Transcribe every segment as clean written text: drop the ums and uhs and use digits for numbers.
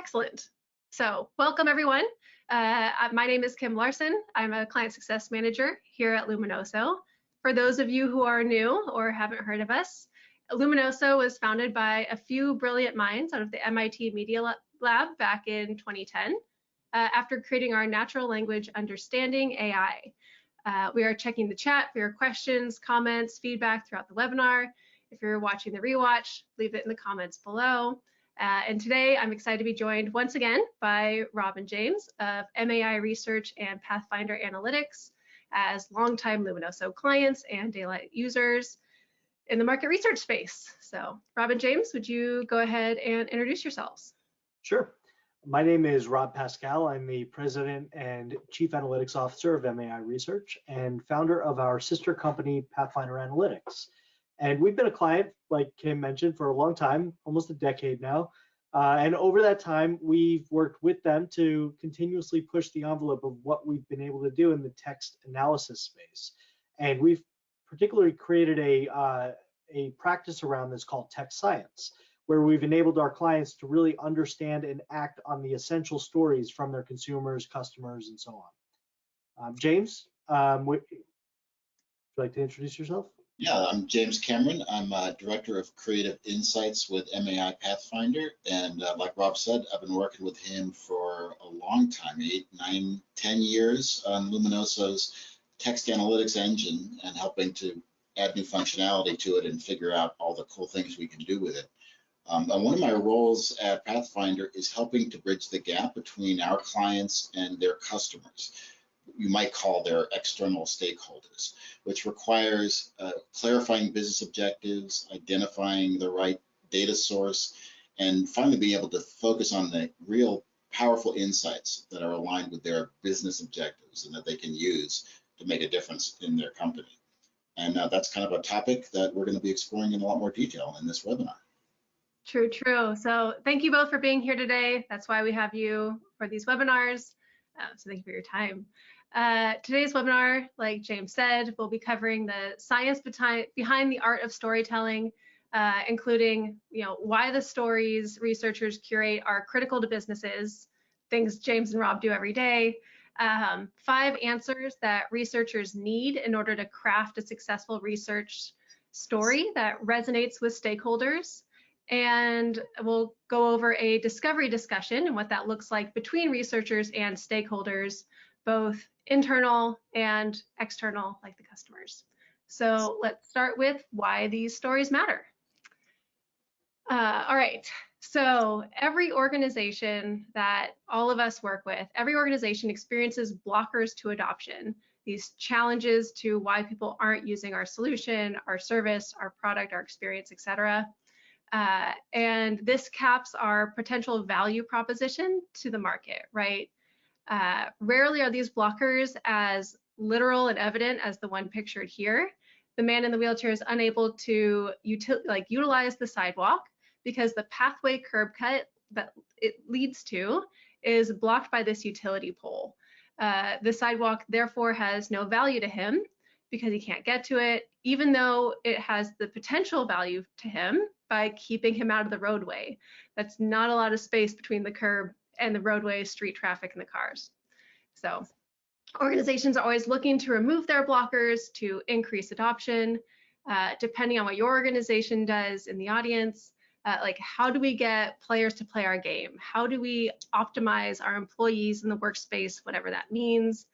Excellent. So welcome everyone. My name is Kim Larson. I'm a client success manager here at Luminoso. For those of you who are new or haven't heard of us, Luminoso was founded by a few brilliant minds out of the MIT Media Lab back in 2010 after creating our natural language understanding AI. We are checking the chat for your questions, comments, feedback throughout the webinar. If you're watching the rewatch, leave it in the comments below. And today I'm excited to be joined once again by Rob and James of MAi Research and Pathfinder Analytics as longtime Luminoso clients and daylight users in the market research space. So Rob and James, would you go ahead and introduce yourselves? Sure. My name is Rob Pascale. I'm the President and Chief Analytics Officer of MAi Research and founder of our sister company, Pathfinder Analytics. And we've been a client, like Kim mentioned, for a long time, almost a decade now. And over that time, we've worked with them to continuously push the envelope of what we've been able to do in the text analysis space. And we've particularly created a practice around this called text science, where we've enabled our clients to really understand and act on the essential stories from their consumers, customers, and so on. James, would you like to introduce yourself? Yeah, I'm James Cameron. I'm Director of Creative Insights with MAi Pathfinder. And like Rob said, I've been working with him for a long time, 8, 9, 10 years on Luminoso's text analytics engine and helping to add new functionality to it and figure out all the cool things we can do with it. And one of my roles at Pathfinder is helping to bridge the gap between our clients and their customers. You might call their external stakeholders, which requires clarifying business objectives, identifying the right data source, and finally being able to focus on the real powerful insights that are aligned with their business objectives and that they can use to make a difference in their company. And that's kind of a topic that we're going to be exploring in a lot more detail in this webinar. True, true. So thank you both for being here today. That's why we have you for these webinars. So thank you for your time. Today's webinar, like James said, we'll be covering the science behind the art of storytelling, including, why the stories researchers curate are critical to businesses, things James and Rob do every day, 5 answers that researchers need in order to craft a successful research story that resonates with stakeholders, and we'll go over a discovery discussion and what that looks like between researchers and stakeholders, both internal and external, like the customers. So let's start with why these stories matter. All right, so every organization that all of us work with, every organization experiences blockers to adoption, these challenges to why people aren't using our solution, our service, our product, our experience, etc. And this caps our potential value proposition to the market, right? Rarely are these blockers as literal and evident as the one pictured here. The man in the wheelchair is unable to utilize the sidewalk because the pathway curb cut that it leads to is blocked by this utility pole. The sidewalk therefore has no value to him because he can't get to it, even though it has the potential value to him by keeping him out of the roadway. That's not a lot of space between the curb and the roadway, street traffic, and the cars. So organizations are always looking to remove their blockers to increase adoption. Depending on what your organization does in the audience, like how do we get players to play our game? How do we optimize our employees in the workspace, whatever that means?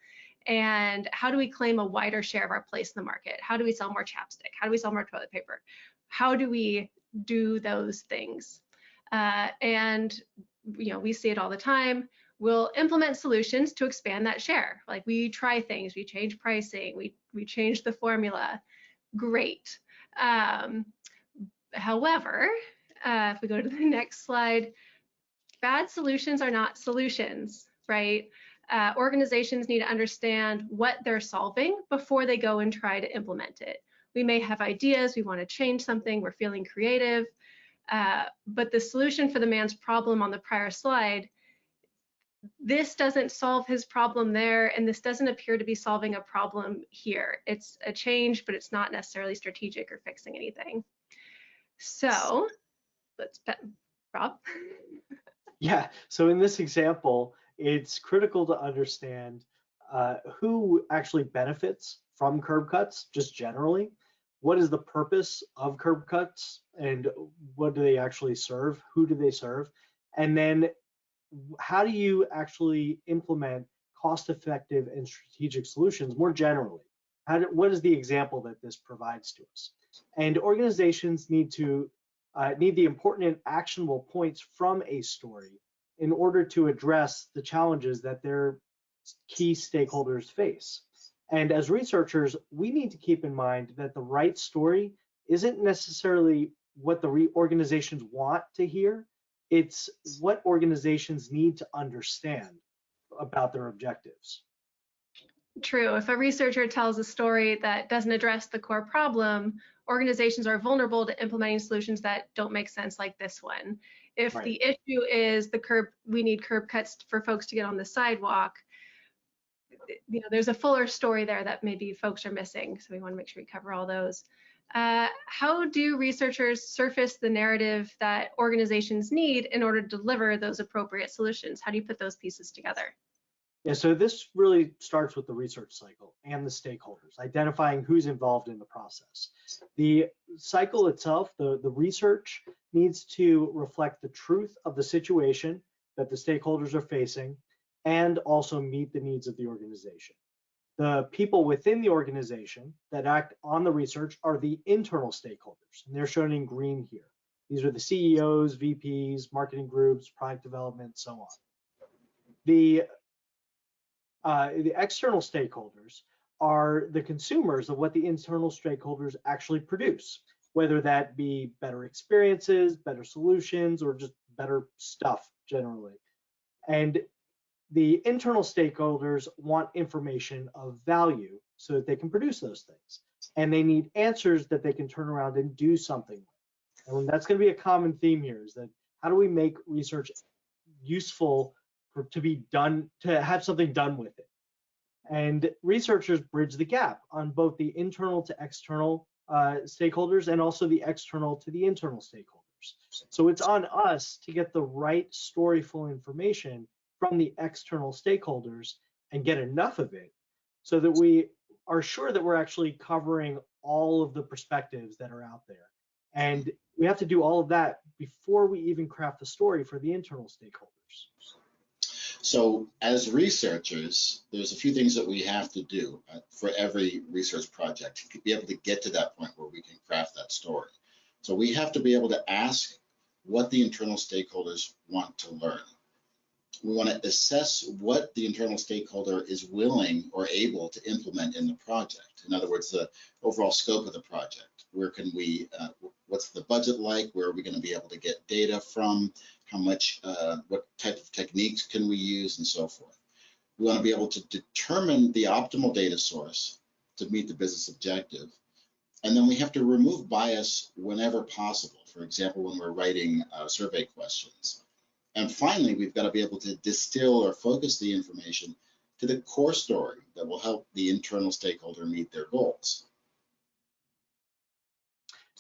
And how do we claim a wider share of our place in the market? How do we sell more chapstick? How do we sell more toilet paper? How do we do those things? And we see it all the time. We'll implement solutions to expand that share. Like we try things, we change pricing, we change the formula. Great. However, if we go to the next slide, bad solutions are not solutions, right? Organizations need to understand what they're solving before they go and try to implement it. We may have ideas, we want to change something, we're feeling creative, but the solution for the man's problem on the prior slide, this doesn't solve his problem there, and this doesn't appear to be solving a problem here. It's a change, but it's not necessarily strategic or fixing anything. So let's, Rob. Yeah, so in this example, it's critical to understand who actually benefits from curb cuts, just generally. What is the purpose of curb cuts and what do they actually serve? Who do they serve? And then how do you actually implement cost-effective and strategic solutions more generally? What is the example that this provides to us? And organizations need the important and actionable points from a story in order to address the challenges that their key stakeholders face. And as researchers, we need to keep in mind that the right story isn't necessarily what the organizations want to hear, it's what organizations need to understand about their objectives. True. If a researcher tells a story that doesn't address the core problem, organizations are vulnerable to implementing solutions that don't make sense, like this one. If Right. the issue is we need curb cuts for folks to get on the sidewalk, there's a fuller story there that maybe folks are missing. So we want to make sure we cover all those. How do researchers surface the narrative that organizations need in order to deliver those appropriate solutions? How do you put those pieces together? Yeah, so this really starts with the research cycle and the stakeholders, identifying who's involved in the process. The cycle itself, the research needs to reflect the truth of the situation that the stakeholders are facing and also meet the needs of the organization. The people within the organization that act on the research are the internal stakeholders, and they're shown in green here. These are the CEOs, VPs, marketing groups, product development, so on. The external stakeholders are the consumers of what the internal stakeholders actually produce, whether that be better experiences, better solutions, or just better stuff generally. And the internal stakeholders want information of value so that they can produce those things. And they need answers that they can turn around and do something with. And that's going to be a common theme here, is that how do we make research useful to be done, to have something done with it? And researchers bridge the gap on both the internal to external stakeholders and also the external to the internal stakeholders. So it's on us to get the right storyful information from the external stakeholders and get enough of it so that we are sure that we're actually covering all of the perspectives that are out there. And we have to do all of that before we even craft the story for the internal stakeholders. So as researchers, there's a few things that we have to do for every research project to be able to get to that point where we can craft that story. So we have to be able to ask what the internal stakeholders want to learn. We want to assess what the internal stakeholder is willing or able to implement in the project. In other words, the overall scope of the project. Where can we, what's the budget like? Where are we going to be able to get data from? How much, what type of techniques can we use, and so forth. We want to be able to determine the optimal data source to meet the business objective. And then we have to remove bias whenever possible. For example, when we're writing survey questions. And finally, we've got to be able to distill or focus the information to the core story that will help the internal stakeholder meet their goals.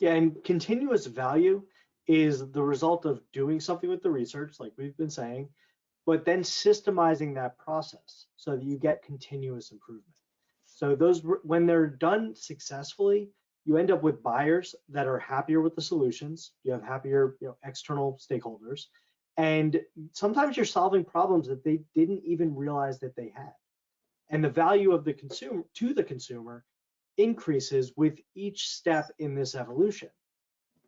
Yeah, and continuous value is the result of doing something with the research, like we've been saying, but then systemizing that process so that you get continuous improvement. So those, when they're done successfully, you end up with buyers that are happier with the solutions. You have happier, external stakeholders. And sometimes you're solving problems that they didn't even realize that they had. And the value of the consumer to the consumer increases with each step in this evolution.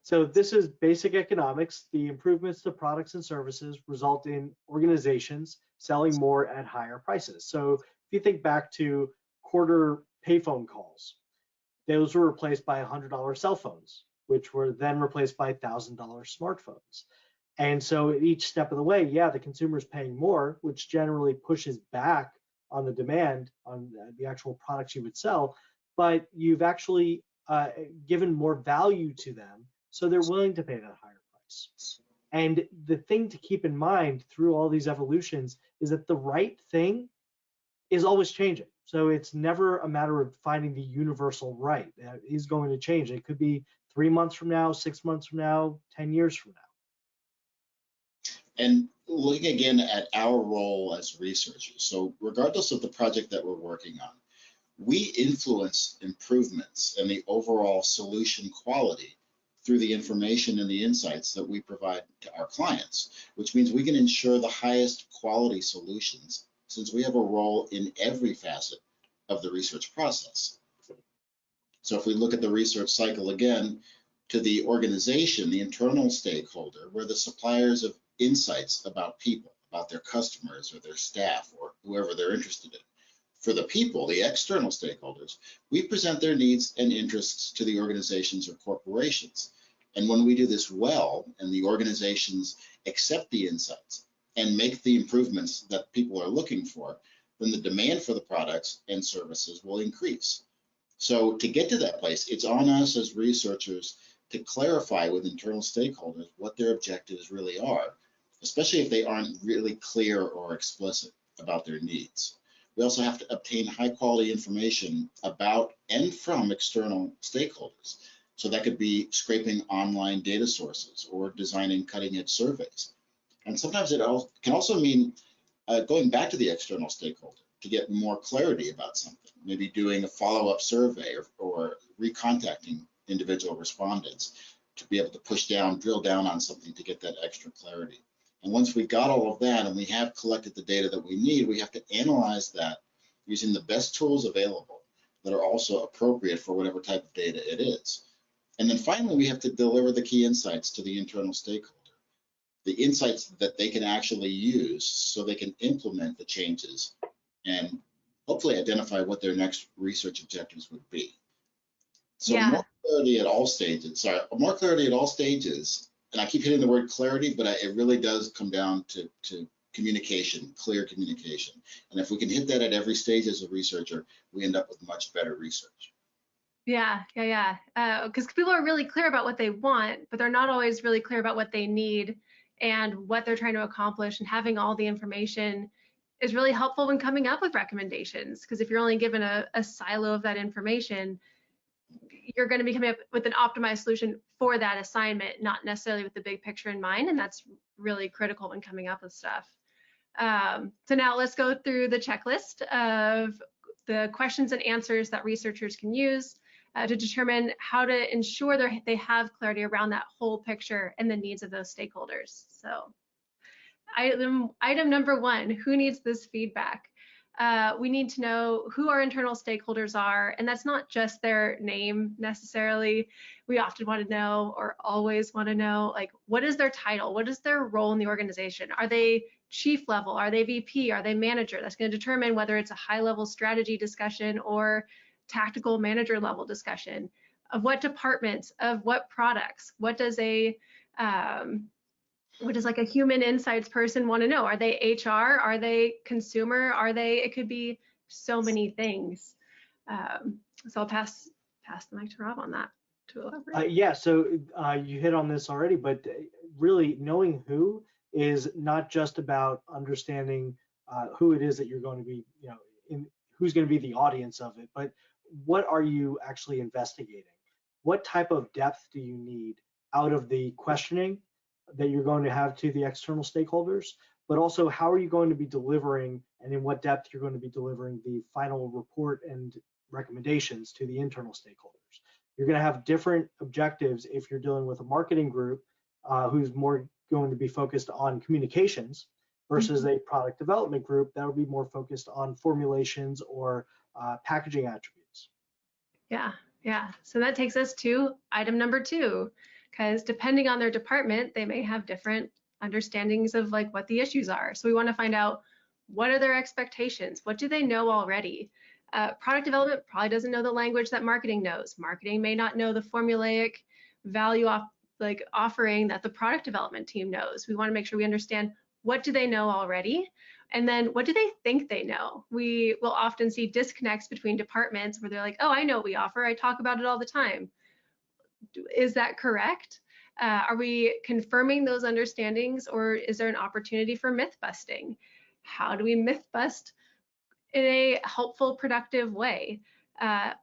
So this is basic economics. The improvements to products and services result in organizations selling more at higher prices. So if you think back to quarter payphone calls, those were replaced by $100 cell phones, which were then replaced by $1,000 smartphones. And so at each step of the way, yeah, the consumer is paying more, which generally pushes back on the demand on the actual products you would sell, but you've actually given more value to them, so they're willing to pay that higher price. And the thing to keep in mind through all these evolutions is that the right thing is always changing. So it's never a matter of finding the universal right. It is going to change. It could be 3 months from now, 6 months from now, 10 years from now. And looking again at our role as researchers. So regardless of the project that we're working on, we influence improvements in the overall solution quality through the information and the insights that we provide to our clients, which means we can ensure the highest quality solutions since we have a role in every facet of the research process. So if we look at the research cycle again, to the organization, the internal stakeholder, we're the suppliers of insights about people, about their customers or their staff or whoever they're interested in. For the people, the external stakeholders, we present their needs and interests to the organizations or corporations. And when we do this well and the organizations accept the insights and make the improvements that people are looking for, then the demand for the products and services will increase. So to get to that place, it's on us as researchers to clarify with internal stakeholders what their objectives really are, especially if they aren't really clear or explicit about their needs. We also have to obtain high quality information about and from external stakeholders. So that could be scraping online data sources or designing cutting edge surveys. And sometimes it can also mean going back to the external stakeholder to get more clarity about something, maybe doing a follow-up survey or recontacting individual respondents to be able to push down, drill down on something to get that extra clarity. And once we got all of that and we have collected the data that we need, we have to analyze that using the best tools available that are also appropriate for whatever type of data it is. And then finally, we have to deliver the key insights to the internal stakeholder, the insights that they can actually use so they can implement the changes and hopefully identify what their next research objectives would be. So more clarity at all stages, and I keep hitting the word clarity, but it really does come down to communication, clear communication. And if we can hit that at every stage as a researcher, we end up with much better research. Because people are really clear about what they want, but they're not always really clear about what they need and what they're trying to accomplish, and having all the information is really helpful when coming up with recommendations, because if you're only given a silo of that information, you're going to be coming up with an optimized solution for that assignment, not necessarily with the big picture in mind, and that's really critical when coming up with stuff. So now let's go through the checklist of the questions and answers that researchers can use to determine how to ensure they have clarity around that whole picture and the needs of those stakeholders. So item number one, who needs this feedback? We need to know who our internal stakeholders are, and that's not just their name necessarily. We often want to know, or always want to know, like, what is their title? What is their role in the organization? Are they chief level? Are they VP? Are they manager? That's going to determine whether it's a high-level strategy discussion or tactical manager level discussion. Of what departments, of what products, what does like a human insights person want to know? Are they HR? Are they consumer? It could be so many things. So I'll pass the mic to Rob on that to elaborate. So you hit on this already, but really knowing who is not just about understanding who it is that you're going to be, who's going to be the audience of it, but what are you actually investigating? What type of depth do you need out of the questioning that you're going to have to the external stakeholders, but also how are you going to be delivering, and in what depth you're going to be delivering the final report and recommendations to the internal stakeholders. You're going to have different objectives if you're dealing with a marketing group who's more going to be focused on communications versus a product development group that will be more focused on formulations or packaging attributes. Yeah. So that takes us to item number two, because depending on their department, they may have different understandings of like what the issues are. So we want to find out, what are their expectations? What do they know already? Product development probably doesn't know the language that marketing knows. Marketing may not know the formulaic value offering that the product development team knows. We want to make sure we understand, what do they know already? And then what do they think they know? We will often see disconnects between departments where they're like, oh, I know what we offer. I talk about it all the time. Is that correct? Are we confirming those understandings, or is there an opportunity for myth busting? How do we myth bust in a helpful, productive way?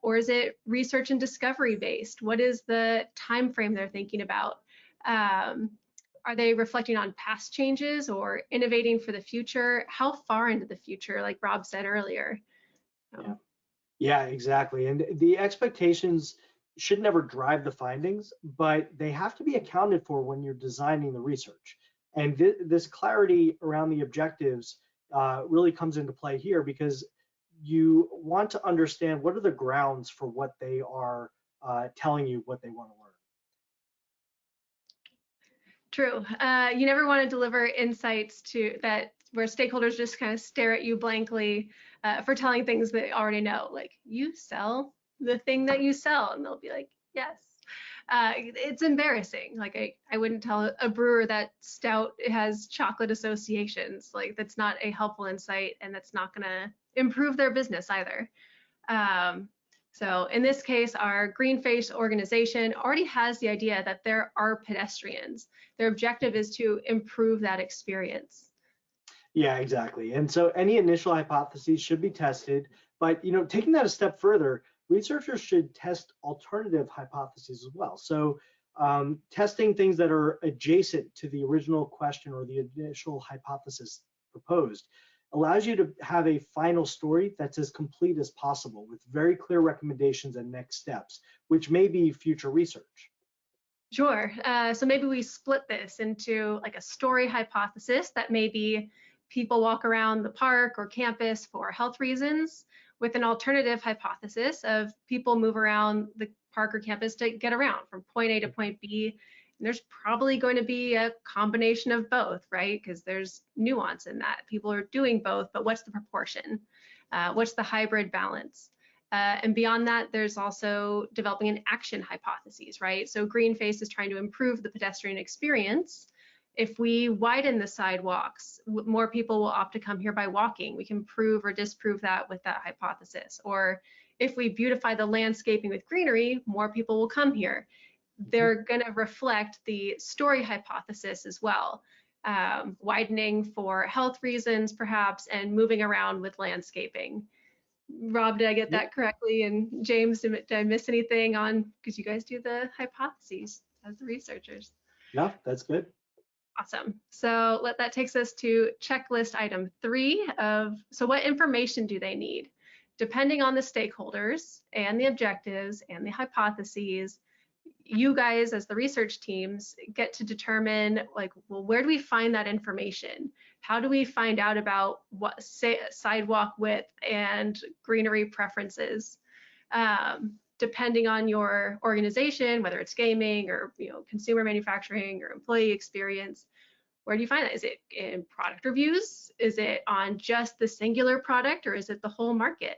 Or is it research and discovery based? What is the time frame they're thinking about? Are Are they reflecting on past changes or innovating for the future? How far into the future, like Rob said earlier? Yeah. Yeah, exactly. And the expectations should never drive the findings, but they have to be accounted for when you're designing the research. And this clarity around the objectives really comes into play here, because you want to understand what are the grounds for what they are telling you what they want to learn. True. You never want to deliver insights where stakeholders just kind of stare at you blankly for telling things they already know. Like, you sell the thing that you sell, and they'll be like, yes. It's embarrassing. Like, I wouldn't tell a brewer that stout has chocolate associations. Like, that's not a helpful insight, and that's not going to improve their business either. So in this case, our green face organization already has the idea that there are pedestrians. Their objective is to improve that experience. Yeah, exactly. And so any initial hypotheses should be tested, but taking that a step further, researchers should test alternative hypotheses as well. So testing things that are adjacent to the original question or the initial hypothesis proposed allows you to have a final story that's as complete as possible, with very clear recommendations and next steps, which may be future research. Sure. So maybe we split this into like a story hypothesis that maybe people walk around the park or campus for health reasons, with an alternative hypothesis of people move around the park or campus to get around from point A to point B. And there's probably going to be a combination of both, right? Because there's nuance in that. People are doing both, but what's the proportion? What's the hybrid balance? And beyond that, there's also developing an action hypothesis, right? So Greenface is trying to improve the pedestrian experience. If we widen the sidewalks, more people will opt to come here by walking. We can prove or disprove that with that hypothesis. Or if we beautify the landscaping with greenery, more people will come here. They're going to reflect the story hypothesis as well, widening for health reasons perhaps, and moving around with landscaping. Rob, did I get that correctly? And James, did I miss anything on, because you guys do the hypotheses as the researchers? No, that's good. Awesome. So that takes us to checklist item 3 of, so what information do they need? Depending on the stakeholders and the objectives and the hypotheses, you guys as the research teams get to determine, like, well, where do we find that information? How do we find out about what sidewalk width and greenery preferences? Depending on your organization, whether it's gaming or consumer manufacturing or employee experience, where do you find that? Is it in product reviews? Is it on just the singular product, or is it the whole market?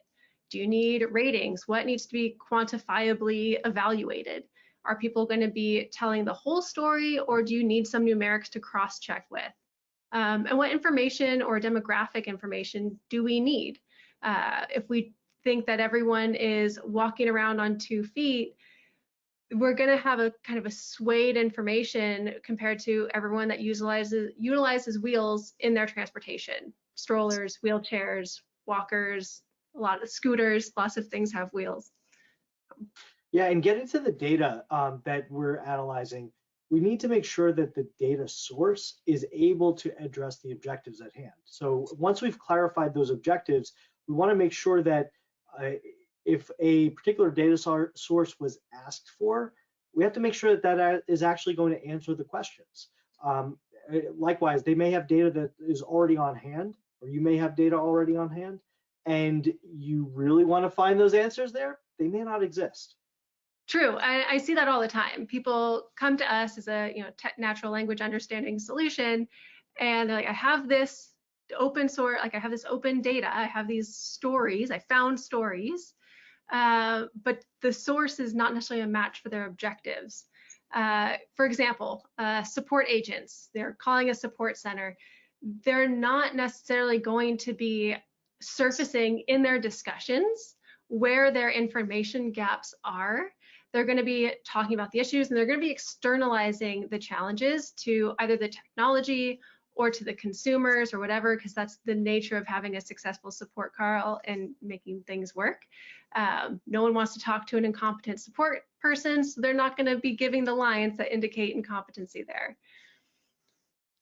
Do you need ratings? What needs to be quantifiably evaluated? Are people going to be telling the whole story, or do you need some numerics to cross-check with? And what information or demographic information do we need? If we think that everyone is walking around on 2 feet, we're going to have a kind of a swayed information compared to everyone that utilizes wheels in their transportation. Strollers, wheelchairs, walkers, a lot of scooters, lots of things have wheels. Yeah, and getting to the data that we're analyzing, we need to make sure that the data source is able to address the objectives at hand. So once we've clarified those objectives, we want to make sure that if a particular data source was asked for, we have to make sure that that is actually going to answer the questions. Likewise, they may have data that is already on hand, or you may have data already on hand, and you really want to find those answers there, they may not exist. True, I see that all the time. People come to us as a natural language understanding solution, and they're like, I have this open source, like I have this open data, I have these stories, I found stories, but the source is not necessarily a match for their objectives. For example, support agents, they're calling a support center. They're not necessarily going to be surfacing in their discussions where their information gaps are. They're going to be talking about the issues, and they're going to be externalizing the challenges to either the technology or to the consumers or whatever, because that's the nature of having a successful support call and making things work. No one wants to talk to an incompetent support person, so they're not going to be giving the lines that indicate incompetency there.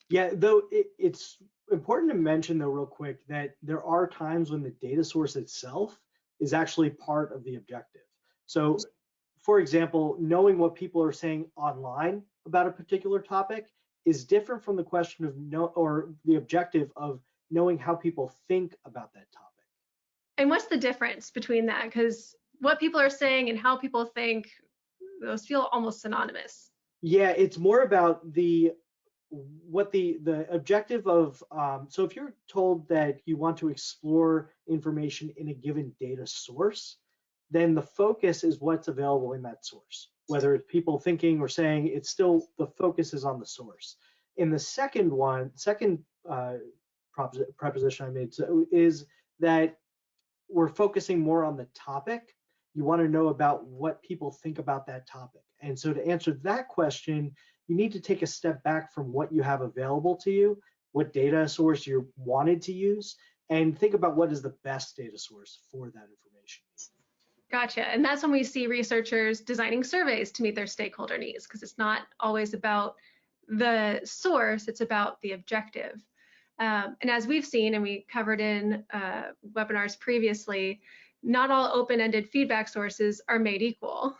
Yeah, though it's important to mention though real quick that there are times when the data source itself is actually part of the objective. So for example, knowing what people are saying online about a particular topic is different from the question of or the objective of knowing how people think about that topic. And what's the difference between that? Because what people are saying and how people think, those feel almost synonymous. Yeah, it's more about the objective of so if you're told that you want to explore information in a given data source, then the focus is what's available in that source. Whether it's people thinking or saying, it's still the focus is on the source. In the second preposition I made is that we're focusing more on the topic. You want to know about what people think about that topic. And so to answer that question, you need to take a step back from what you have available to you, what data source you wanted to use, and think about what is the best data source for that information. Gotcha. And that's when we see researchers designing surveys to meet their stakeholder needs, because it's not always about the source, it's about the objective. And as we've seen, and we covered in webinars previously, not all open-ended feedback sources are made equal.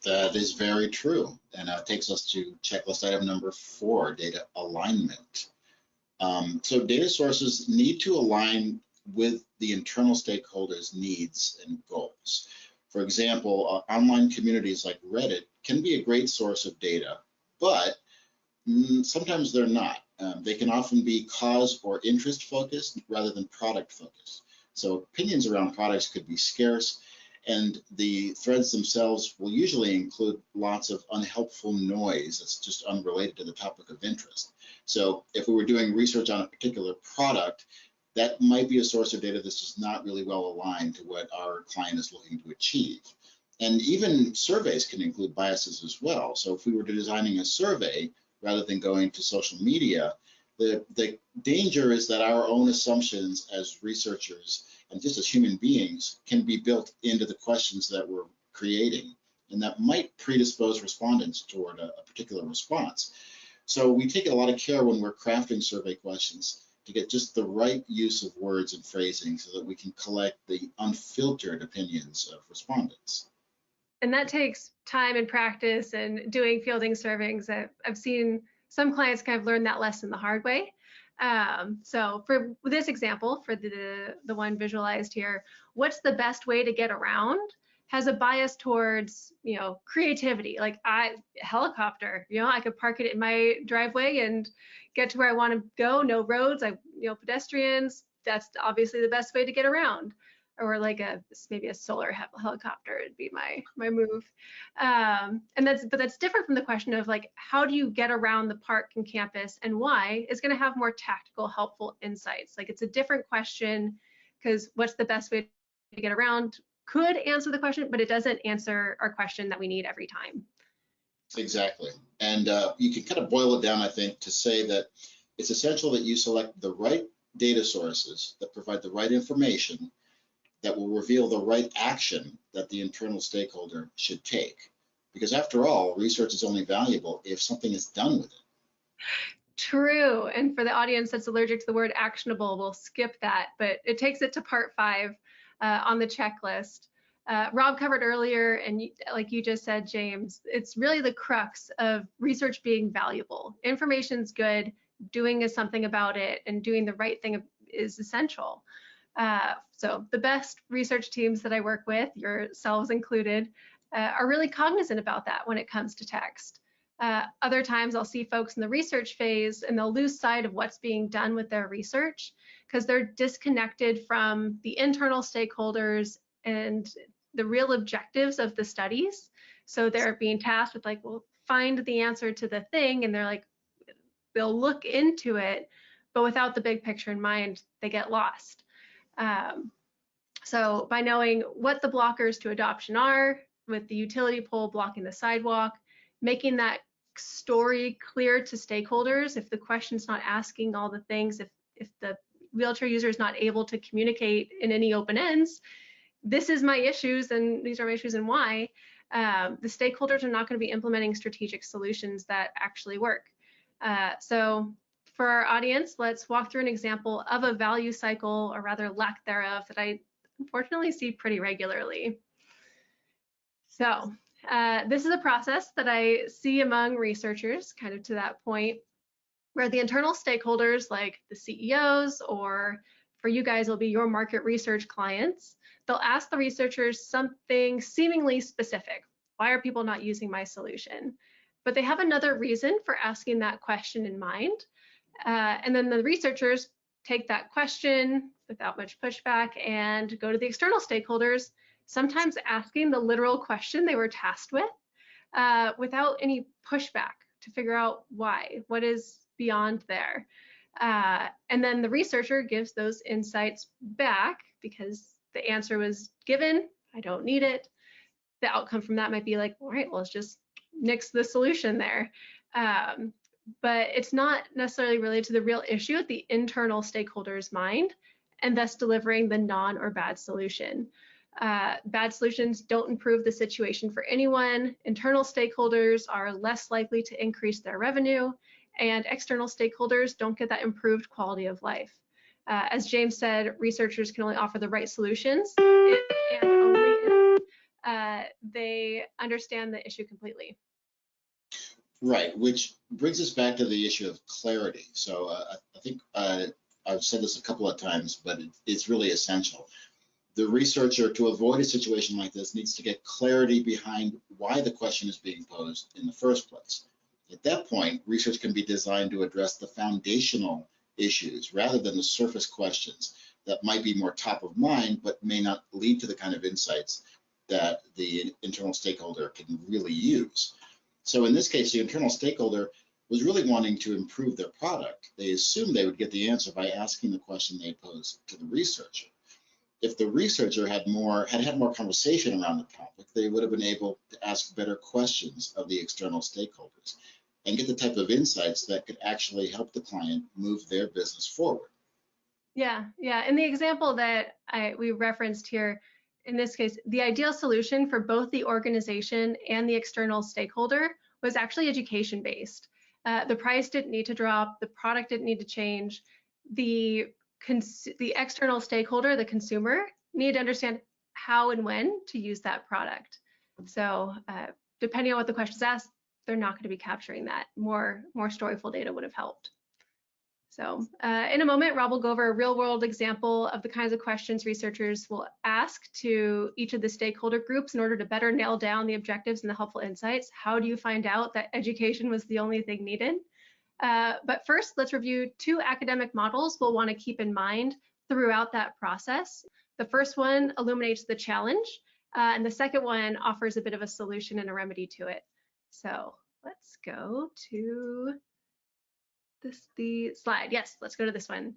That is very true. And that takes us to checklist item number 4, data alignment. So data sources need to align with the internal stakeholders' needs and goals. For example, online communities like Reddit can be a great source of data, but sometimes they're not. They can often be cause or interest focused rather than product focused. So opinions around products could be scarce, and the threads themselves will usually include lots of unhelpful noise that's just unrelated to the topic of interest. So if we were doing research on a particular product, that might be a source of data that's just not really well aligned to what our client is looking to achieve. And even surveys can include biases as well. So if we were designing a survey, rather than going to social media, the danger is that our own assumptions as researchers and just as human beings can be built into the questions that we're creating, and that might predispose respondents toward a particular response. So we take a lot of care when we're crafting survey questions to get just the right use of words and phrasing so that we can collect the unfiltered opinions of respondents. And that takes time and practice and doing fielding surveys. I've seen some clients kind of learn that lesson the hard way. So for this example, for the one visualized here, what's the best way to get around has a bias towards, creativity. Like helicopter, I could park it in my driveway and get to where I want to go. No roads, pedestrians. That's obviously the best way to get around. Or like maybe a solar helicopter would be my move. And that's different from the question of like, how do you get around the park and campus, and why is going to have more tactical, helpful insights. Like it's a different question, because what's the best way to get around could answer the question, but it doesn't answer our question that we need every time. Exactly. And you can kind of boil it down, I think, to say that it's essential that you select the right data sources that provide the right information that will reveal the right action that the internal stakeholder should take. Because after all, research is only valuable if something is done with it. True. And for the audience that's allergic to the word actionable, we'll skip that, but it takes it to part 5 on the checklist. Rob covered earlier, and like you just said, James, it's really the crux of research being valuable. Information's good, doing something about it, and doing the right thing is essential. So the best research teams that I work with, yourselves included, are really cognizant about that when it comes to text. Other times I'll see folks in the research phase and they'll lose sight of what's being done with their research because they're disconnected from the internal stakeholders and the real objectives of the studies. So they're being tasked with like, well, find the answer to the thing, and they're like, they'll look into it, but without the big picture in mind, they get lost. So by knowing what the blockers to adoption are, with the utility pole blocking the sidewalk, making that story clear to stakeholders, if the question's not asking all the things, if the wheelchair user is not able to communicate in any open ends, this is my issues and these are my issues and why, the stakeholders are not going to be implementing strategic solutions that actually work. So for our audience, let's walk through an example of a value cycle, or rather lack thereof, that I unfortunately see pretty regularly. So this is a process that I see among researchers, kind of to that point, where the internal stakeholders like the CEOs, or for you guys, it'll be your market research clients, they'll ask the researchers something seemingly specific. Why are people not using my solution? But they have another reason for asking that question in mind. And then the researchers take that question without much pushback and go to the external stakeholders, sometimes asking the literal question they were tasked with without any pushback to figure out why, what is beyond there. And then the researcher gives those insights back because the answer was given, I don't need it. The outcome from that might be like, all right, well, let's just nix the solution there. But it's not necessarily related to the real issue at the internal stakeholder's mind, and thus delivering the non or bad solution. Bad solutions don't improve the situation for anyone. Internal stakeholders are less likely to increase their revenue, and external stakeholders don't get that improved quality of life. As James said, researchers can only offer the right solutions if and only if they understand the issue completely. Right, which brings us back to the issue of clarity. So I think I've said this a couple of times, but it's really essential. The researcher, to avoid a situation like this, needs to get clarity behind why the question is being posed in the first place. At that point, research can be designed to address the foundational issues rather than the surface questions that might be more top of mind, but may not lead to the kind of insights that the internal stakeholder can really use. So in this case, the internal stakeholder was really wanting to improve their product. They assumed they would get the answer by asking the question they posed to the researcher. If the researcher had had more conversation around the topic, they would have been able to ask better questions of the external stakeholders and get the type of insights that could actually help the client move their business forward. Yeah. In the example that we referenced here, in this case, the ideal solution for both the organization and the external stakeholder was actually education-based. The price didn't need to drop, the product didn't need to change. The external stakeholder, the consumer, needed to understand how and when to use that product. So depending on what the question's asked, they're not going to be capturing that. More storyful data would have helped. So in a moment, Rob will go over a real world example of the kinds of questions researchers will ask to each of the stakeholder groups in order to better nail down the objectives and the helpful insights. How do you find out that education was the only thing needed? But first, let's review two academic models we'll want to keep in mind throughout that process. The first one illuminates the challenge, and the second one offers a bit of a solution and a remedy to it. So let's go to the slide. Yes, let's go to this one.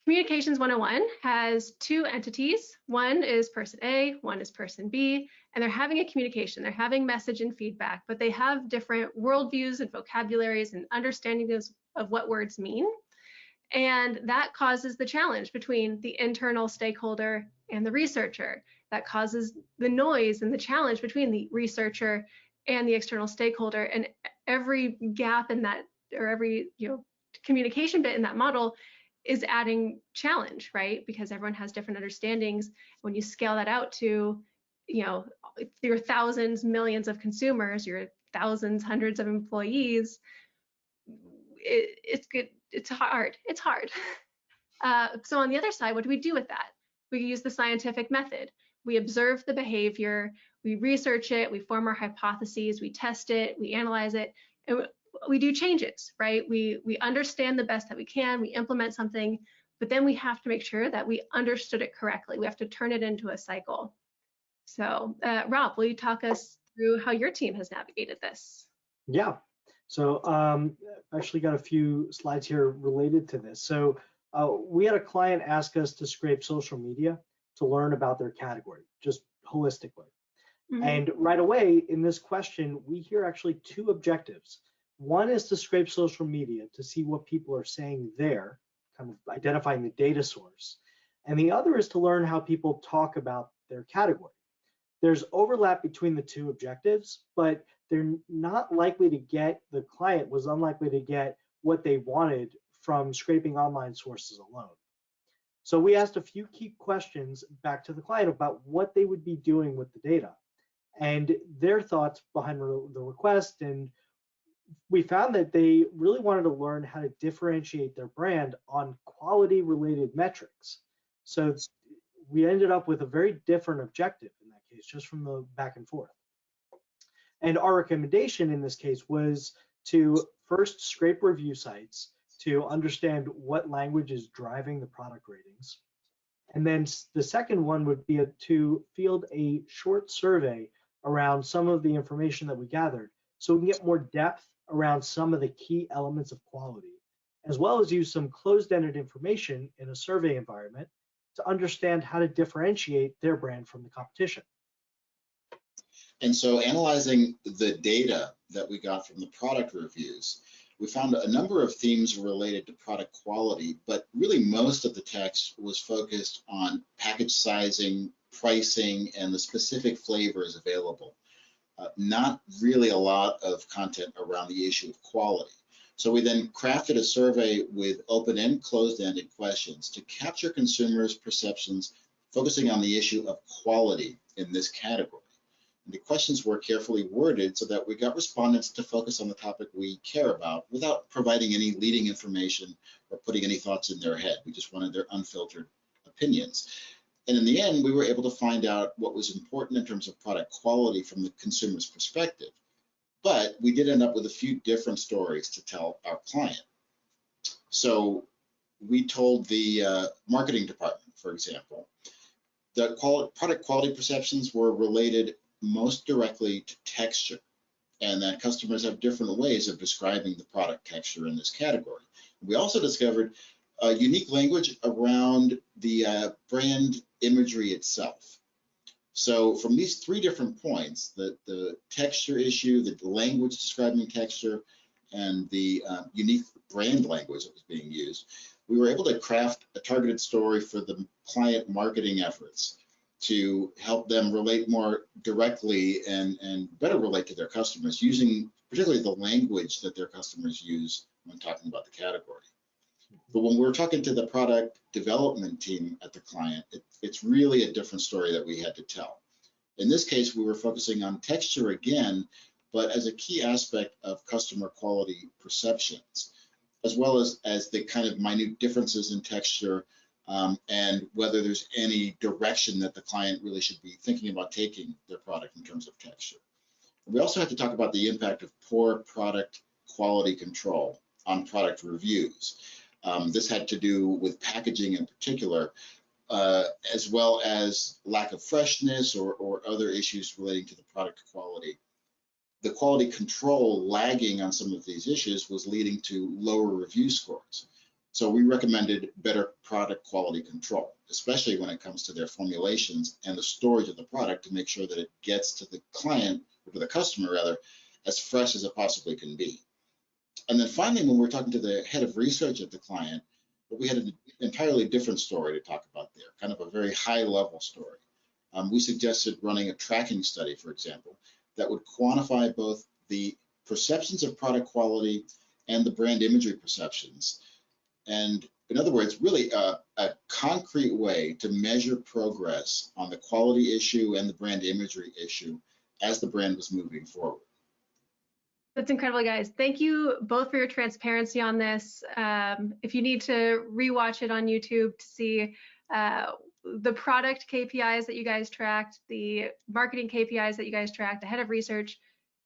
Communications 101 has two entities. One is person A, one is person B, and they're having a communication. They're having message and feedback, but they have different worldviews and vocabularies and understandings of what words mean. And that causes the challenge between the internal stakeholder and the researcher. That causes the noise and the challenge between the researcher and the external stakeholder. And every gap in that, or every communication bit in that model is adding challenge, right? Because everyone has different understandings. When you scale that out to, your thousands, millions of consumers, your thousands, hundreds of employees, it's good. It's hard. It's hard. So on the other side, what do we do with that? We use the scientific method. We observe the behavior, we research it, we form our hypotheses, we test it, we analyze it, and we do changes, right? We understand the best that we can, we implement something, but then we have to make sure that we understood it correctly. We have to turn it into a cycle. So Rob, will you talk us through how your team has navigated this? Yeah, so I've actually got a few slides here related to this. So we had a client ask us to scrape social media to learn about their category, just holistically. Mm-hmm. And right away in this question, we hear actually two objectives. One is to scrape social media to see what people are saying there, kind of identifying the data source. And the other is to learn how people talk about their category. There's overlap between the two objectives, but they're not likely to get, the client was unlikely to get what they wanted from scraping online sources alone. So we asked a few key questions back to the client about what they would be doing with the data and their thoughts behind the request. And we found that they really wanted to learn how to differentiate their brand on quality related metrics. So we ended up with a very different objective in that case, just from the back and forth. And our recommendation in this case was to first scrape review sites to understand what language is driving the product ratings. And then the second one would be to field a short survey around some of the information that we gathered so we can get more depth around some of the key elements of quality, as well as use some closed-ended information in a survey environment to understand how to differentiate their brand from the competition. And so analyzing the data that we got from the product reviews, we found a number of themes related to product quality, but really most of the text was focused on package sizing, pricing, and the specific flavors available. Not really a lot of content around the issue of quality. So we then crafted a survey with open and closed-ended questions to capture consumers' perceptions, focusing on the issue of quality in this category. And the questions were carefully worded so that we got respondents to focus on the topic we care about without providing any leading information or putting any thoughts in their head. We just wanted their unfiltered opinions. And in the end, we were able to find out what was important in terms of product quality from the consumer's perspective. But we did end up with a few different stories to tell our client. So we told the marketing department, for example, that product quality perceptions were related most directly to texture, and that customers have different ways of describing the product texture in this category. We also discovered unique language around the brand imagery itself. So from these three different points, the texture issue, the language describing texture, and the unique brand language that was being used, we were able to craft a targeted story for the client marketing efforts to help them relate more directly and better relate to their customers, using particularly the language that their customers use when talking about the category. But when we're talking to the product development team at the client, it's really a different story that we had to tell. In this case, we were focusing on texture again, but as a key aspect of customer quality perceptions, as well as the kind of minute differences in texture and whether there's any direction that the client really should be thinking about taking their product in terms of texture. We also have to talk about the impact of poor product quality control on product reviews. This had to do with packaging in particular, as well as lack of freshness or other issues relating to the product quality. The quality control lagging on some of these issues was leading to lower review scores. So we recommended better product quality control, especially when it comes to their formulations and the storage of the product to make sure that it gets to the client, or to the customer rather, as fresh as it possibly can be. And then finally, when we're talking to the head of research at the client, we had an entirely different story to talk about there, kind of a very high level story. We suggested running a tracking study, for example, that would quantify both the perceptions of product quality and the brand imagery perceptions. And in other words, really a concrete way to measure progress on the quality issue and the brand imagery issue as the brand was moving forward. That's incredible, guys. Thank you both for your transparency on this. If you need to rewatch it on YouTube to see the product KPIs that you guys tracked, the marketing KPIs that you guys tracked, the head of research,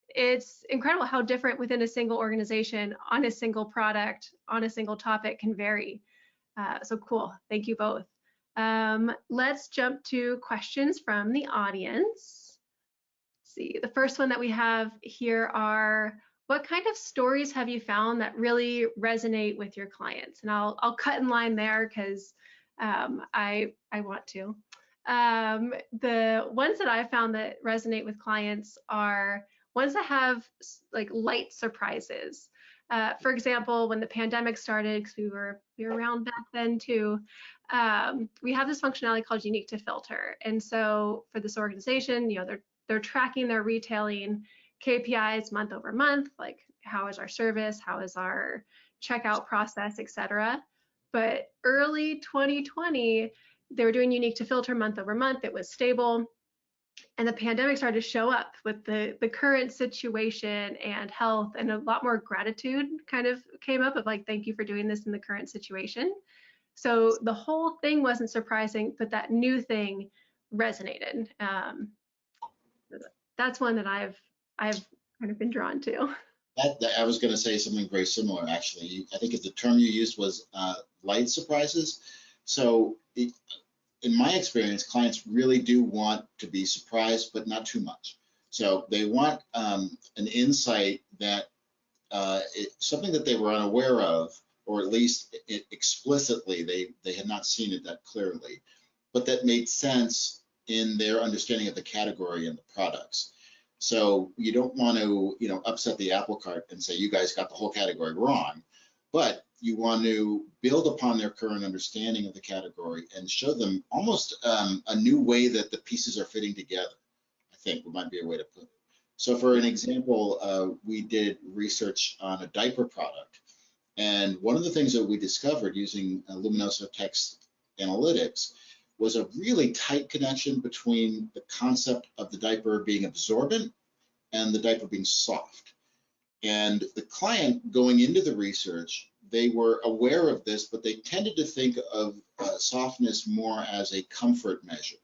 it's incredible how different within a single organization on a single product, on a single topic can vary. So cool. Thank you both. Let's jump to questions from the audience. Let's see, the first one that we have here are, what kind of stories have you found that really resonate with your clients? And I'll cut in line there because I want to. The ones that I found that resonate with clients are ones that have like light surprises. For example, when the pandemic started, because we were around back then too, we have this functionality called unique to filter. And so for this organization, you know, they're tracking their retailing, KPIs month over month, like how is our service, how is our checkout process, etc. But early 2020, they were doing unique to filter month over month. It was stable. And the pandemic started to show up with the current situation and health, and a lot more gratitude kind of came up of like, thank you for doing this in the current situation. So the whole thing wasn't surprising, but that new thing resonated. That's one that I've kind of been drawn to. I was going to say something very similar, actually. I think the term you used was light surprises. So in my experience, clients really do want to be surprised, but not too much. So they want an insight that something that they were unaware of, or at least explicitly, they had not seen it that clearly, but that made sense in their understanding of the category and the products. So you don't want to, upset the apple cart and say, you guys got the whole category wrong, but you want to build upon their current understanding of the category and show them almost a new way that the pieces are fitting together, I think might be a way to put it. So for an example, we did research on a diaper product. And one of the things that we discovered using Luminoso text analytics was a really tight connection between the concept of the diaper being absorbent and the diaper being soft. And the client going into the research, they were aware of this, but they tended to think of softness more as a comfort measure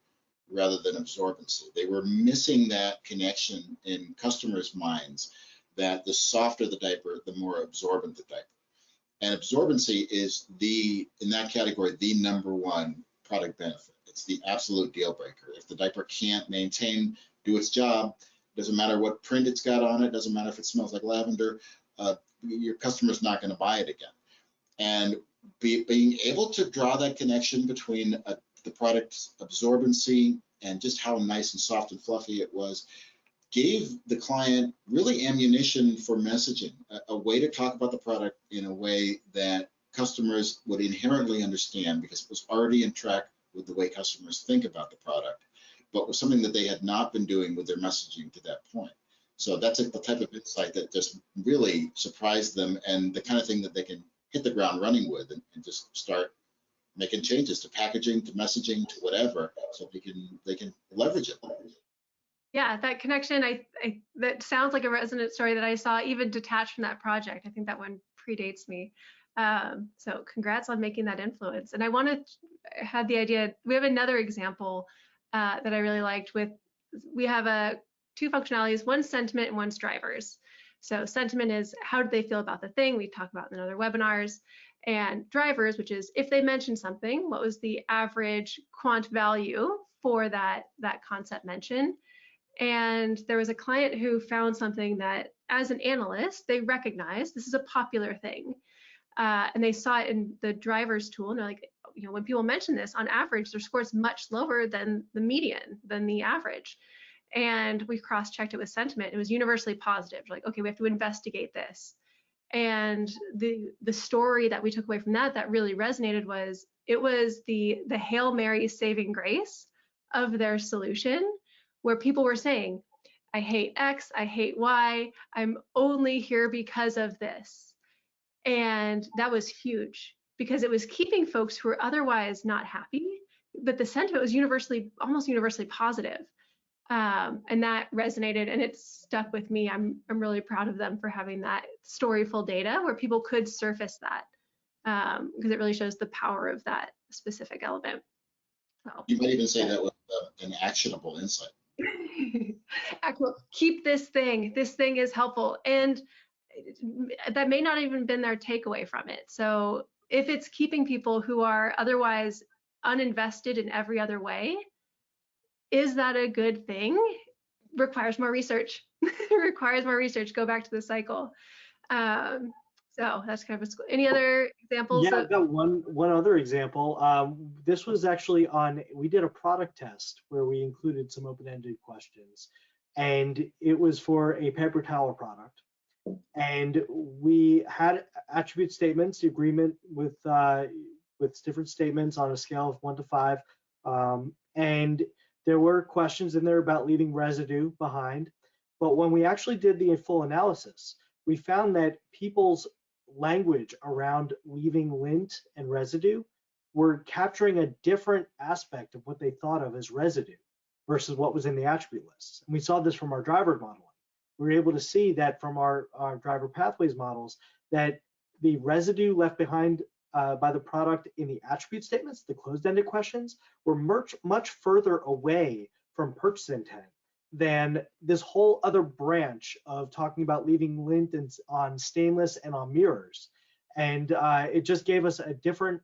rather than absorbency. They were missing that connection in customers' minds that the softer the diaper, the more absorbent the diaper. And absorbency is in that category, the #1 product benefit. It's the absolute deal breaker. If the diaper can't do its job, doesn't matter what print it's got on it, doesn't matter if it smells like lavender, your customer's not going to buy it again. And being able to draw that connection between the product's absorbency and just how nice and soft and fluffy it was, gave the client really ammunition for messaging, a way to talk about the product in a way that customers would inherently understand because it was already in track with the way customers think about the product, but was something that they had not been doing with their messaging to that point. So that's the type of insight that just really surprised them, and the kind of thing that they can hit the ground running with and just start making changes to packaging, to messaging, to whatever, so they can leverage it. Yeah, that connection, that sounds like a resonant story that I saw even detached from that project. I think that one predates me. So congrats on making that influence. And I had the idea, we have another example that I really liked we have two functionalities, one's sentiment and one's drivers. So sentiment is how did they feel about the thing? We talk about in other webinars. And drivers, which is if they mentioned something, what was the average quant value for that concept mention? And there was a client who found something that as an analyst, they recognized this is a popular thing. And they saw it in the drivers tool, and they're like, when people mention this, on average, their score is much lower than the median, than the average. And we cross-checked it with sentiment. It was universally positive. Like, okay, we have to investigate this. And the story that we took away from that really resonated was, it was the Hail Mary saving grace of their solution, where people were saying, I hate X, I hate Y, I'm only here because of this. And that was huge because it was keeping folks who were otherwise not happy, but the sentiment was almost universally positive. And that resonated, and it stuck with me. I'm really proud of them for having that storyful data where people could surface that, because it really shows the power of that specific element. So, you might even say that was an actionable insight. Keep this thing. This thing is helpful, and that may not even been their takeaway from it. So if it's keeping people who are otherwise uninvested in every other way, is that a good thing? Requires more research. Requires more research. Go back to the cycle. So that's kind of any other examples? Yeah, I've got one other example. This was actually we did a product test where we included some open-ended questions, and it was for a paper towel product. And we had attribute statements, the agreement with different statements on a scale of 1 to 5. And there were questions in there about leaving residue behind. But when we actually did the full analysis, we found that people's language around leaving lint and residue were capturing a different aspect of what they thought of as residue versus what was in the attribute lists. And we saw this from our driver modeling. We were able to see that from our driver pathways models that the residue left behind by the product in the attribute statements, the closed-ended questions, were much further away from purchase intent than this whole other branch of talking about leaving lint on stainless and on mirrors. And it just gave us a different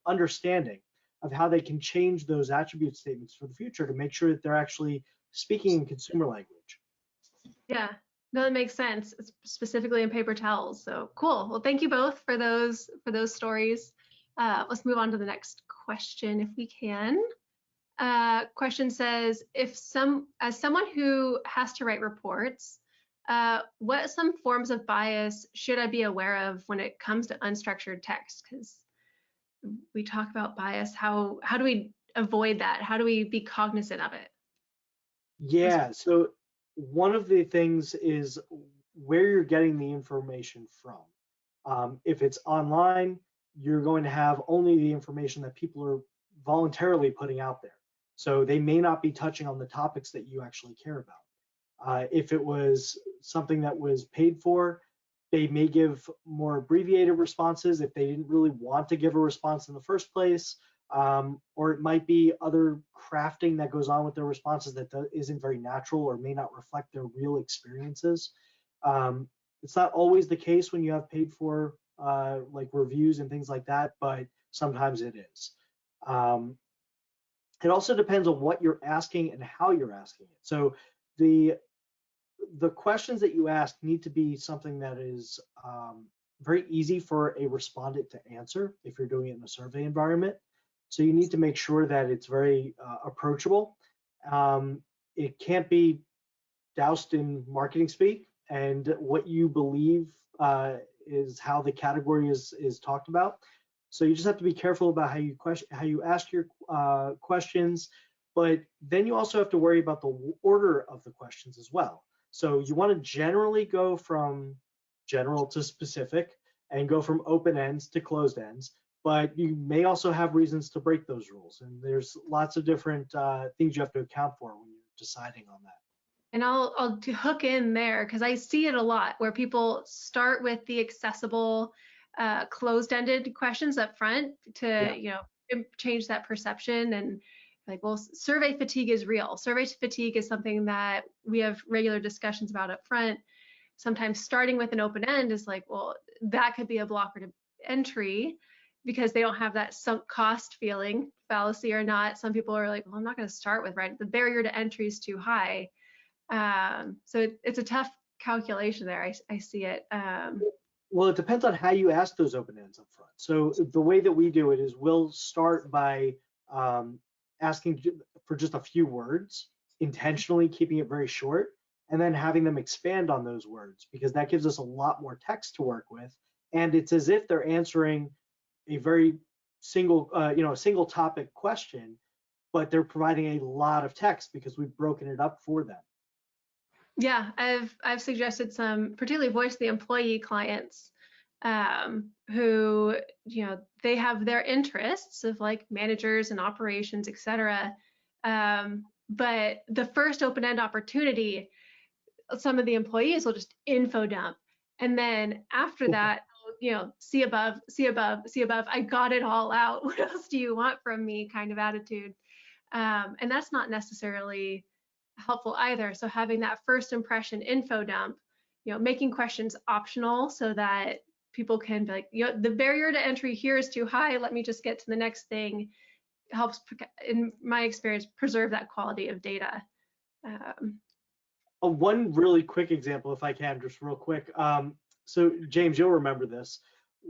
understanding of how they can change those attribute statements for the future to make sure that they're actually speaking in consumer language. Yeah, no, that makes sense, specifically in paper towels. So cool. Well, thank you both for those stories. Let's move on to the next question if we can. Question says, as someone who has to write reports, what some forms of bias should I be aware of when it comes to unstructured text? Because we talk about bias, how do we avoid that? How do we be cognizant of it? Yeah, so one of the things is where you're getting the information from. If it's online, you're going to have only the information that people are voluntarily putting out there. So they may not be touching on the topics that you actually care about. If it was something that was paid for, they may give more abbreviated responses if they didn't really want to give a response in the first place. Or it might be other crafting that goes on with their responses that isn't very natural or may not reflect their real experiences. It's not always the case when you have paid for like reviews and things like that, but sometimes it is. It also depends on what you're asking and how you're asking it. So the questions that you ask need to be something that is very easy for a respondent to answer if you're doing it in a survey environment. So you need to make sure that it's very approachable. It can't be doused in marketing speak, and what you believe is how the category is talked about. So you just have to be careful about how you ask your questions, but then you also have to worry about the order of the questions as well. So you want to generally go from general to specific and go from open ends to closed ends, but you may also have reasons to break those rules. And there's lots of different things you have to account for when you're deciding on that. And I'll hook in there because I see it a lot where people start with the accessible closed-ended questions up front to change that perception, and like, well, survey fatigue is real. Survey fatigue is something that we have regular discussions about up front. Sometimes starting with an open end is like, well, that could be a blocker to entry because they don't have that sunk cost feeling, fallacy or not. Some people are like, well, I'm not going to start with, right? The barrier to entry is too high. So it's a tough calculation there. I see it. Well, it depends on how you ask those open ends up front. So the way that we do it is we'll start by asking for just a few words, intentionally keeping it very short, and then having them expand on those words, because that gives us a lot more text to work with. And it's as if they're answering a very single, a single topic question, but they're providing a lot of text because we've broken it up for them. Yeah, I've suggested some, particularly voice of the employee clients, who, they have their interests of like managers and operations, et cetera. But the first open-end opportunity, some of the employees will just info dump. And then after that, see above, I got it all out. What else do you want from me kind of attitude. And that's not necessarily helpful either. So having that first impression info dump, making questions optional so that people can be like, the barrier to entry here is too high. Let me just get to the next thing. Helps, in my experience, preserve that quality of data. One really quick example, if I can, just real quick. So James, you'll remember this.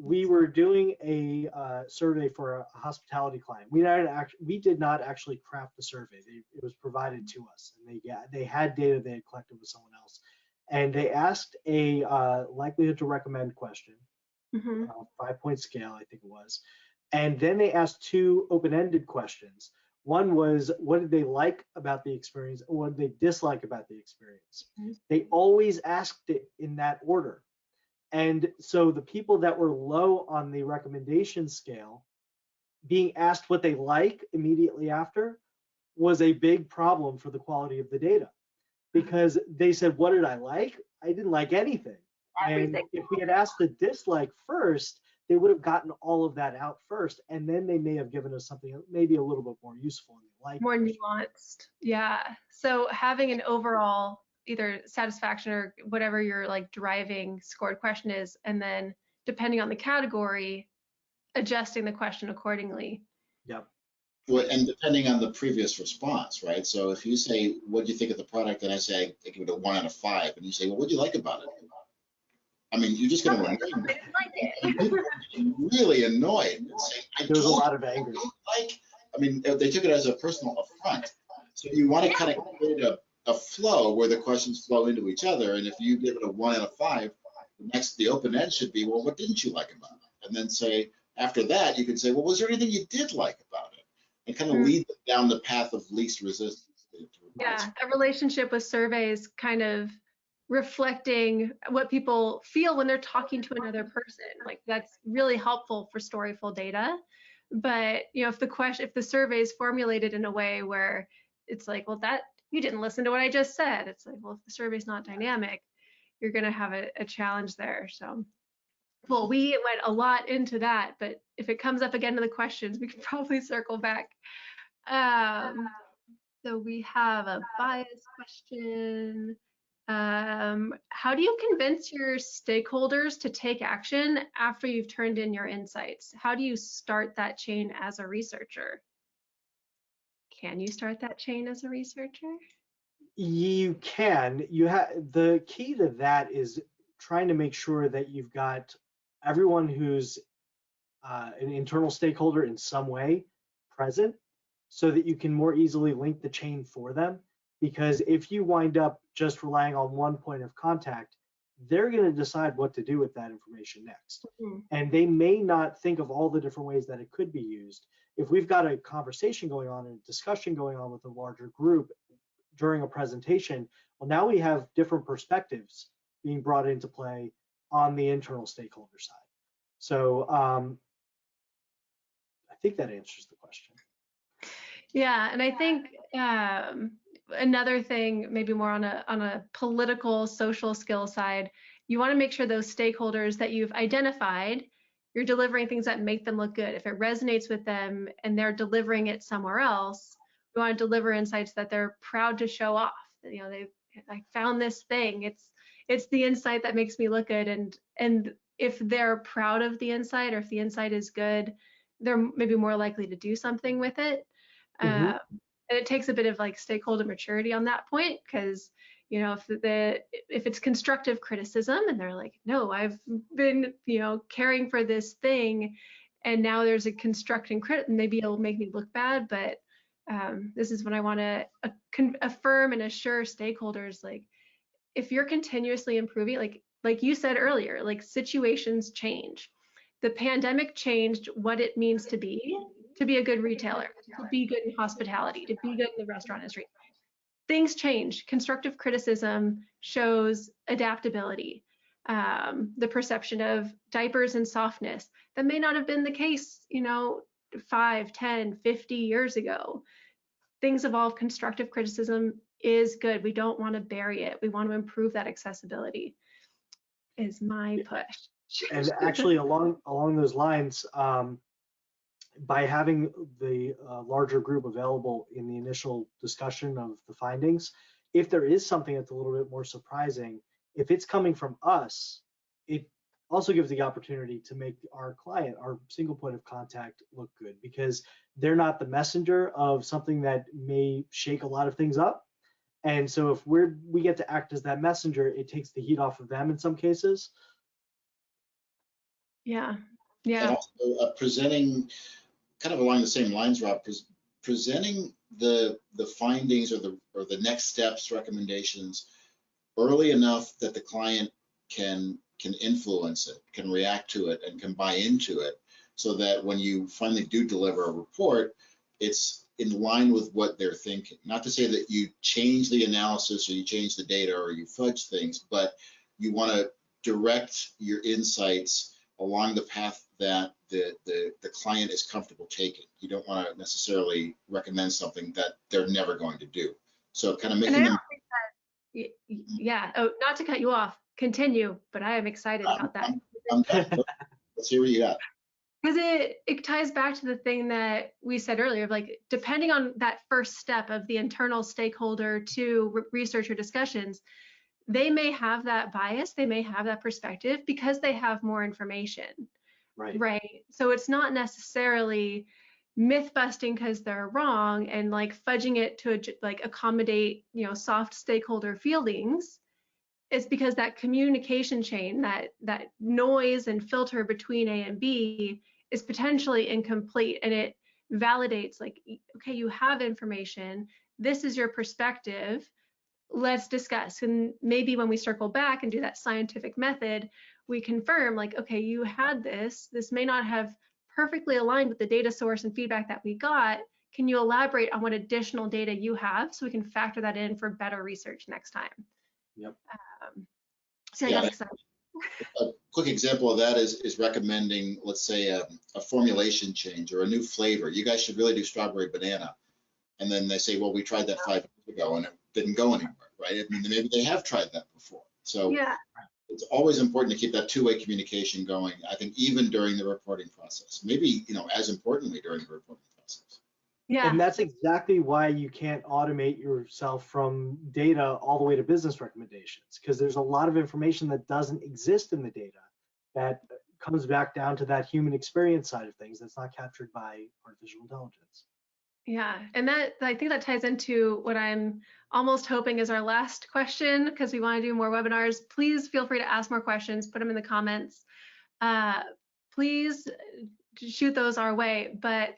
We were doing a survey for a hospitality client. We did not actually craft the survey. It was provided to us, and they had data they had collected with someone else, and they asked a likelihood to recommend question, 5-point scale, I think it was, and then they asked 2 open-ended questions. One was, what did they like about the experience, and what did they dislike about the experience? Mm-hmm. They always asked it in that order. And so the people that were low on the recommendation scale, being asked what they like immediately after was a big problem for the quality of the data, because they said, what did I like? I didn't like anything. Everything. And if we had asked the dislike first, they would have gotten all of that out first, and then they may have given us something maybe a little bit more useful and like More nuanced. Yeah. So having an overall either satisfaction or whatever your like driving scored question is, and then depending on the category, adjusting the question accordingly. Yep. Well, and depending on the previous response, right? So if you say, what do you think of the product? And I say, I give it a 1 out of 5. And you say, well, what do you like about it? I mean, you're just going to be really annoyed and say, There's a lot of anger. I mean, they took it as a personal affront. So you want to kind of create a flow where the questions flow into each other. And if you give it a 1 out of 5, the open end should be, well, what didn't you like about it? And then say, after that, you can say, well, was there anything you did like about it? And kind of lead them down the path of least resistance. Yeah, a relationship with surveys kind of reflecting what people feel when they're talking to another person. Like that's really helpful for storyful data. But you know, if the survey is formulated in a way where it's like, well, that you didn't listen to what I just said. It's like, well, if the survey's not dynamic, you're going to have a challenge there. So, well, we went a lot into that, but if it comes up again to the questions, we can probably circle back. So we have a bias question. How do you convince your stakeholders to take action after you've turned in your insights? How do you start that chain as a researcher? Can you start that chain as a researcher? You can. The key to that is trying to make sure that you've got everyone who's an internal stakeholder in some way present, so that you can more easily link the chain for them. Because if you wind up just relying on one point of contact, they're going to decide what to do with that information next. Mm-hmm. And they may not think of all the different ways that it could be used. If we've got a conversation going on and a discussion going on with a larger group during a presentation, well, now we have different perspectives being brought into play on the internal stakeholder side. So I think that answers the question. Yeah, and I think another thing, maybe more on a political, social skill side, you want to make sure those stakeholders that you've identified, you're delivering things that make them look good. If it resonates with them and they're delivering it somewhere else, we want to deliver insights that they're proud to show off. You know, I found this thing. It's the insight that makes me look good, and if they're proud of the insight, or if the insight is good, they're maybe more likely to do something with it. And it takes a bit of like stakeholder maturity on that point, because you know, if it's constructive criticism and they're like, no, I've been, you know, caring for this thing, and now there's a constructing credit, maybe it'll make me look bad, but this is when I want to affirm and assure stakeholders, like, if you're continuously improving, like you said earlier, like situations change. The pandemic changed what it means to be a good retailer, to be good in hospitality, to be good in the restaurant industry. Things change. Constructive criticism shows adaptability. The perception of diapers and softness, that may not have been the case, you know, 5, 10, 50 years ago. Things evolve. Constructive criticism is good. We don't want to bury it. We want to improve that accessibility, is my push. And actually along those lines, by having the larger group available in the initial discussion of the findings, if there is something that's a little bit more surprising, if it's coming from us, it also gives the opportunity to make our client, our single point of contact, look good, because they're not the messenger of something that may shake a lot of things up. And so if we get to act as that messenger, it takes the heat off of them in some cases. Yeah. And also presenting, kind of along the same lines, Rob, presenting the findings or the next steps, recommendations early enough that the client can influence it, can react to it, and can buy into it, so that when you finally do deliver a report, it's in line with what they're thinking. Not to say that you change the analysis or you change the data or you fudge things, but you want to direct your insights along the path that the client is comfortable taking. You don't want to necessarily recommend something that they're never going to do. So kind of making them. Yeah. Oh, not to cut you off. Continue, but I am excited about that. I'm done. Let's hear what you got. Because it ties back to the thing that we said earlier, of like, depending on that first step of the internal stakeholder to researcher discussions, they may have that bias, they may have that perspective because they have more information. Right. So it's not necessarily myth busting because they're wrong and like fudging it to like accommodate, you know, soft stakeholder feelings. It's because that communication chain, that noise and filter between A and B is potentially incomplete, and it validates like, okay, you have information, this is your perspective, let's discuss. And maybe when we circle back and do that scientific method, we confirm like, okay, you had this may not have perfectly aligned with the data source and feedback that we got. Can you elaborate on what additional data you have so we can factor that in for better research next time? Yep. So yeah, that makes sense. A quick example of that is recommending, let's say, a formulation change or a new flavor. You guys should really do strawberry banana. And then they say, well, we tried that 5 years ago and it didn't go anywhere, right? I mean, maybe they have tried that before. So yeah, it's always important to keep that two-way communication going, I think, even during the reporting process. Maybe, you know, as importantly during the reporting process. Yeah. And that's exactly why you can't automate yourself from data all the way to business recommendations, because there's a lot of information that doesn't exist in the data that comes back down to that human experience side of things that's not captured by artificial intelligence. Yeah, and that, I think that ties into what I'm almost hoping is our last question, because we want to do more webinars. Please feel free to ask more questions, put them in the comments. Please shoot those our way. But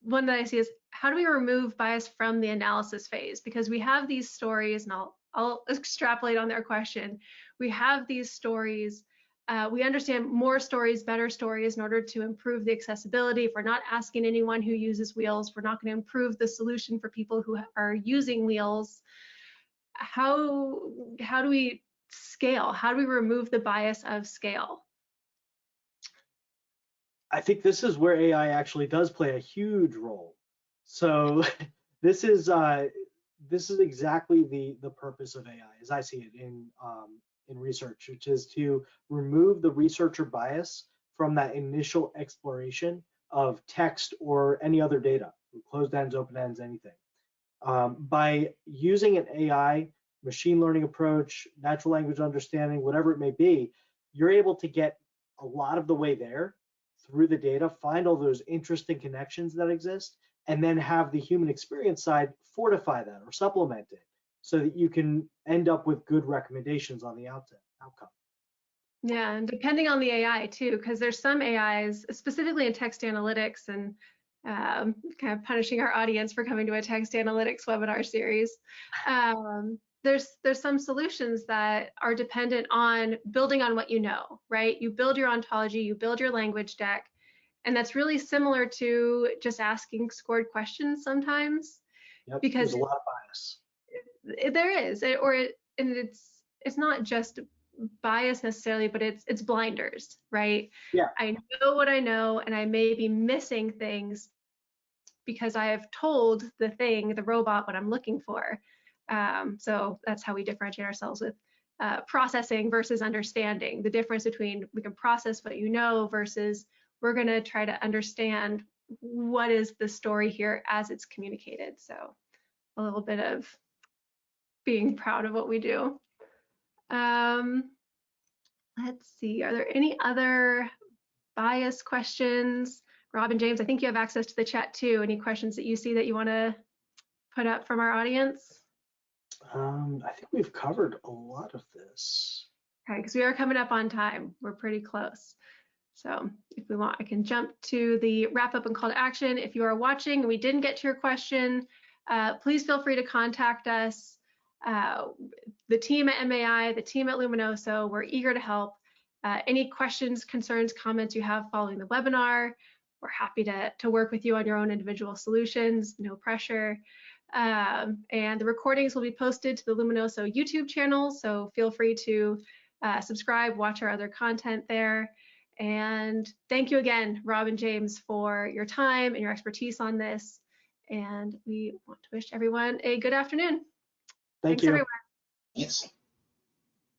one that I see is, how do we remove bias from the analysis phase? Because we have these stories, and I'll extrapolate on their question. We have these stories. We understand more stories, better stories in order to improve the accessibility. If we're not asking anyone who uses wheels, we're not going to improve the solution for people who are using wheels. How do we scale? How do we remove the bias of scale? I think this is where AI actually does play a huge role. So this is exactly the purpose of AI, as I see it in research, which is to remove the researcher bias from that initial exploration of text or any other data, closed ends, open ends, anything. By using an AI, machine learning approach, natural language understanding, whatever it may be, you're able to get a lot of the way there through the data, find all those interesting connections that exist, and then have the human experience side fortify that or supplement it, so that you can end up with good recommendations on the outcome. Yeah, and depending on the AI too, because there's some AIs, specifically in text analytics, and kind of punishing our audience for coming to a text analytics webinar series. There's some solutions that are dependent on building on what you know, right? You build your ontology, you build your language deck, and that's really similar to just asking scored questions sometimes. Yep, because there's a lot of bias. There is, and it's not just bias necessarily, but it's blinders, right? Yeah. I know what I know, and I may be missing things because I have told the robot, what I'm looking for. So that's how we differentiate ourselves with processing versus understanding. The difference between we can process what you know versus we're going to try to understand what is the story here as it's communicated. So a little bit of being proud of what we do. Let's see, are there any other bias questions? Rob and James, I think you have access to the chat too. Any questions that you see that you want to put up from our audience? I think we've covered a lot of this. Okay, because we are coming up on time. We're pretty close. So if we want, I can jump to the wrap up and call to action. If you are watching and we didn't get to your question, please feel free to contact us. The team at MAi, the team at Luminoso, we're eager to help. Any questions, concerns, comments you have following the webinar, we're happy to work with you on your own individual solutions, no pressure. And the recordings will be posted to the Luminoso YouTube channel, so feel free to subscribe, watch our other content there. And thank you again, Rob and James, for your time and your expertise on this. And we want to wish everyone a good afternoon. Thank Thanks, you. everyone. Thanks.